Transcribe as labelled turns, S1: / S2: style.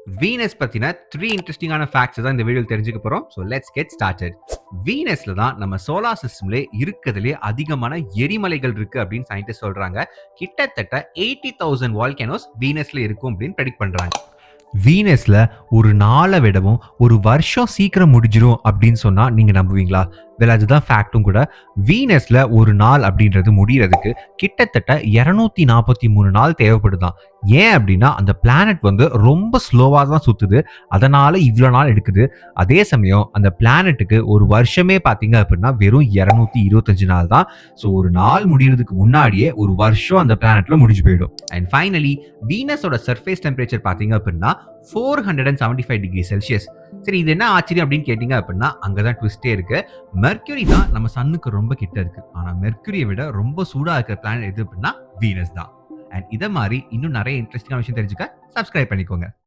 S1: Venus பத்தின 3 இன்ட்ரெஸ்டிங்கான facts தான் இந்த வீடியோல தெரிஞ்சுக்க போறோம். So let's get started. வீனஸ்ல தான் நம்ம சோலார் சிஸ்டம்ல இருக்கிறதுலே அதிகமான எரிமலைகள் இருக்கு அப்படின்னு சயின்டிஸ்ட் சொல்றாங்க. கிட்டத்தட்ட 80,000 வால்கனோஸ் வீனஸ்ல இருக்கும் அப்படின்னு ப்ரெடிக்ட் பண்றாங்க. வீனஸ்ல ஒரு நாளை விடவும் ஒரு வருஷம் சீக்கிரம் முடிஞ்சிரும் அப்படின்னு சொன்னா நீங்க நம்புவீங்களா? அதுதான் ஃபேக்டும் கூட. வீனஸ்ல ஒரு நாள் அப்படின்றது முடியறதுக்கு கிட்டத்தட்ட 243 நாள் தேவைப்படுதான். ஏன் அப்படின்னா அந்த பிளானட் ரொம்ப ஸ்லோவா தான் சுத்துது, அதனால இவ்வளவு நாள் எடுக்குது. அதே சமயம் அந்த பிளானட்டுக்கு ஒரு வருஷமே பாத்தீங்க அப்படின்னா வெறும் 225 நாள் தான். ஸோ ஒரு நாள் முடியறதுக்கு முன்னாடியே ஒரு வருஷம் அந்த பிளானட்ல முடிஞ்சு போயிடும். அண்ட் ஃபைனலி வீனஸோட சர்ஃபேஸ் டெம்பரேச்சர் பாத்தீங்க அப்படின்னா 475 டிகிரி செல்சியஸ். சரி, இது என்ன ஆச்சரியம் அப்படின்னு கேட்டீங்க அப்படின்னா அங்கதான் ட்விஸ்டே இருக்கு. மெர்க்குரி தான் நம்ம சன்னுக்கு ரொம்ப கிட்ட இருக்கு. ஆனா மெர்க்குரியை விட ரொம்ப சூடா இருக்கிற பிளானட் எது அப்படின்னா வீனஸ் தான். அண்ட் இதை மாதிரி இன்னும் நிறைய இன்ட்ரெஸ்டிங்கான விஷயம் தெரிஞ்சுக்க சப்ஸ்கிரைப் பண்ணிக்கோங்க.